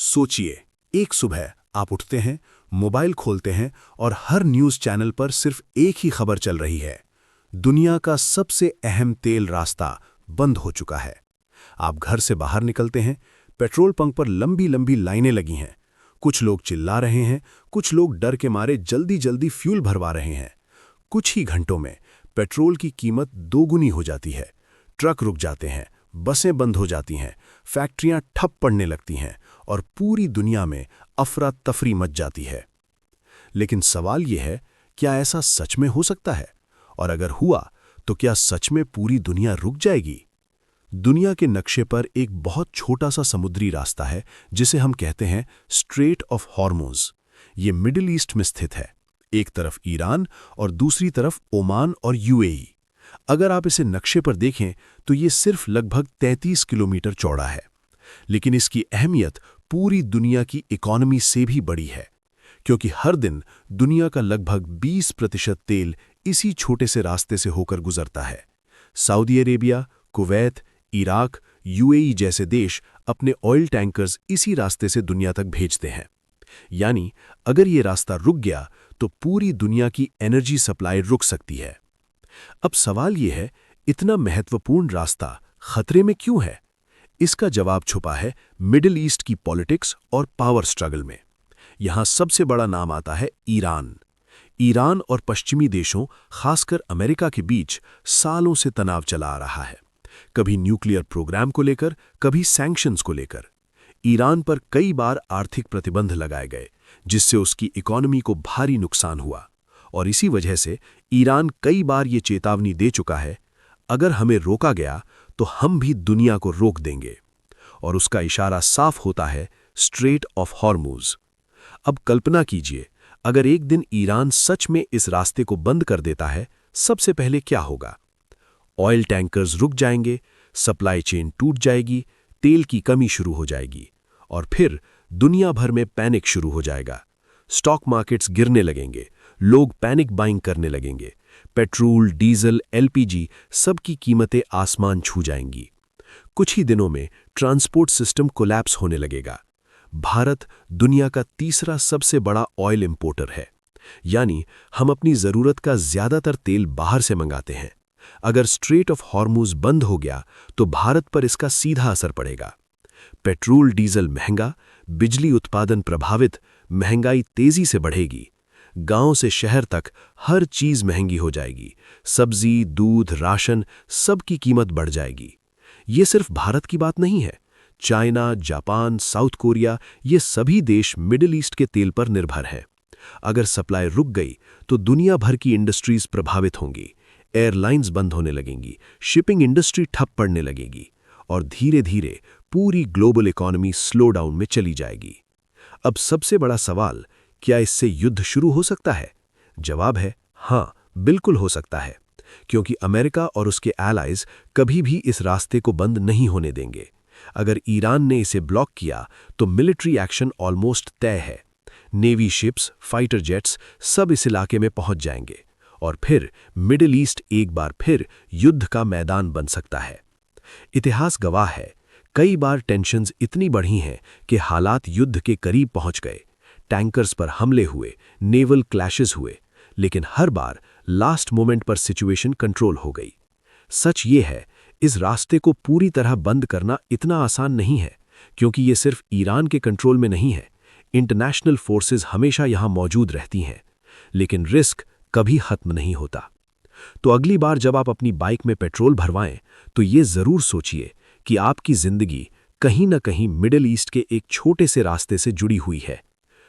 सोचिए, एक सुबह आप उठते हैं, मोबाइल खोलते हैं और हर न्यूज़ चैनल पर सिर्फ एक ही खबर चल रही है। दुनिया का सबसे अहम तेल रास्ता बंद हो चुका है। आप घर से बाहर निकलते हैं, पेट्रोल पंप पर लंबी लंबी लाइनें लगी हैं। कुछ लोग चिल्ला रहे हैं, कुछ लोग डर के मारे जल्दी जल्दी फ्यूल भरवा रहे हैं। कुछ ही घंटों में पेट्रोल की कीमत दोगुनी हो जाती है। ट्रक रुक जाते हैं, बसें बंद हो जाती हैं, फैक्ट्रियां ठप पड़ने लगती हैं और पूरी दुनिया में अफरा तफरी मच जाती है। लेकिन सवाल यह है, क्या ऐसा सच में हो सकता है? और अगर हुआ, तो क्या सच में पूरी दुनिया रुक जाएगी? दुनिया के नक्शे पर एक बहुत छोटा सा समुद्री रास्ता है जिसे हम कहते हैं स्ट्रेट ऑफ हॉर्मुज़। ये मिडिल ईस्ट में स्थित है। एक तरफ ईरान और दूसरी तरफ ओमान और यूएई। अगर आप इसे नक्शे पर देखें तो ये सिर्फ लगभग 33 किलोमीटर चौड़ा है। लेकिन इसकी अहमियत पूरी दुनिया की इकोनॉमी से भी बड़ी है, क्योंकि हर दिन दुनिया का लगभग 20% तेल इसी छोटे से रास्ते से होकर गुजरता है। Saudi Arabia, Kuwait, Iraq, UAE जैसे देश अपने ऑयल टैंकर्स इसी रास्ते से दुनिया तक भेजते हैं। यानी अगर ये रास्ता रुक गया तो पूरी दुनिया की एनर्जी सप्लाई रुक सकती है। अब सवाल यह है, इतना महत्वपूर्ण रास्ता खतरे में क्यों है? इसका जवाब छुपा है मिडिल ईस्ट की पॉलिटिक्स और पावर स्ट्रगल में। यहां सबसे बड़ा नाम आता है ईरान। ईरान और पश्चिमी देशों, खासकर अमेरिका के बीच सालों से तनाव चला आ रहा है। कभी न्यूक्लियर प्रोग्राम को लेकर, कभी सैंक्शंस को लेकर। ईरान पर कई बार आर्थिक प्रतिबंध लगाए गए, जिससे उसकी इकोनॉमी को भारी नुकसान हुआ। और इसी वजह से ईरान कई बार ये चेतावनी दे चुका है, अगर हमें रोका गया तो हम भी दुनिया को रोक देंगे। और उसका इशारा साफ होता है स्ट्रेट ऑफ हॉर्मुज़। अब कल्पना कीजिए, अगर एक दिन ईरान सच में इस रास्ते को बंद कर देता है, सबसे पहले क्या होगा? ऑयल टैंकर्स रुक जाएंगे, सप्लाई चेन टूट जाएगी, तेल की कमी शुरू हो जाएगी और फिर दुनिया भर में पैनिक शुरू हो जाएगा। स्टॉक मार्केट्स गिरने लगेंगे, लोग पैनिक बाइंग करने लगेंगे। पेट्रोल, डीजल, एलपीजी सब की कीमतें आसमान छू जाएंगी। कुछ ही दिनों में ट्रांसपोर्ट सिस्टम कोलैप्स होने लगेगा। भारत दुनिया का तीसरा सबसे बड़ा ऑयल इंपोर्टर है, यानी हम अपनी ज़रूरत का ज़्यादातर तेल बाहर से मंगाते हैं। अगर स्ट्रेट ऑफ हॉर्मुज़ बंद हो गया तो भारत पर इसका सीधा असर पड़ेगा। पेट्रोल डीजल महंगा, बिजली उत्पादन प्रभावित, महंगाई तेजी से बढ़ेगी। गांव से शहर तक हर चीज महंगी हो जाएगी। सब्जी, दूध, राशन सब की कीमत बढ़ जाएगी। ये सिर्फ भारत की बात नहीं है। चाइना, जापान, साउथ कोरिया ये सभी देश मिडिल ईस्ट के तेल पर निर्भर हैं। अगर सप्लाई रुक गई तो दुनिया भर की इंडस्ट्रीज प्रभावित होंगी। एयरलाइंस बंद होने लगेंगी, शिपिंग इंडस्ट्री ठप पड़ने लगेगी और धीरे धीरे पूरी ग्लोबल इकोनॉमी स्लो डाउन में चली जाएगी। अब सबसे बड़ा सवाल, क्या इससे युद्ध शुरू हो सकता है? जवाब है हाँ, बिल्कुल हो सकता है, क्योंकि अमेरिका और उसके एलाइज कभी भी इस रास्ते को बंद नहीं होने देंगे। अगर ईरान ने इसे ब्लॉक किया तो मिलिट्री एक्शन ऑलमोस्ट तय है। नेवी शिप्स, फाइटर जेट्स सब इस इलाके में पहुंच जाएंगे और फिर मिडिल ईस्ट एक बार फिर युद्ध का मैदान बन सकता है। इतिहास गवाह है, कई बार टेंशन्स इतनी बढ़ी हैं कि हालात युद्ध के करीब पहुंच गए। टैंकर्स पर हमले हुए, नेवल क्लैशेस हुए, लेकिन हर बार लास्ट मोमेंट पर सिचुएशन कंट्रोल हो गई। सच ये है, इस रास्ते को पूरी तरह बंद करना इतना आसान नहीं है, क्योंकि ये सिर्फ ईरान के कंट्रोल में नहीं है। इंटरनेशनल फोर्सेस हमेशा यहां मौजूद रहती हैं, लेकिन रिस्क कभी खत्म नहीं होता। तो अगली बार जब आप अपनी बाइक में पेट्रोल भरवाएं, तो ये जरूर सोचिए कि आपकी जिंदगी कहीं ना कहीं मिडिल ईस्ट के एक छोटे से रास्ते से जुड़ी हुई है।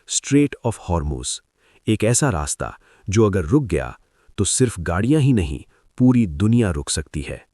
स्ट्रेट ऑफ हॉर्मुज़, एक ऐसा रास्ता जो अगर रुक गया तो सिर्फ गाड़ियां ही नहीं, पूरी दुनिया रुक सकती है।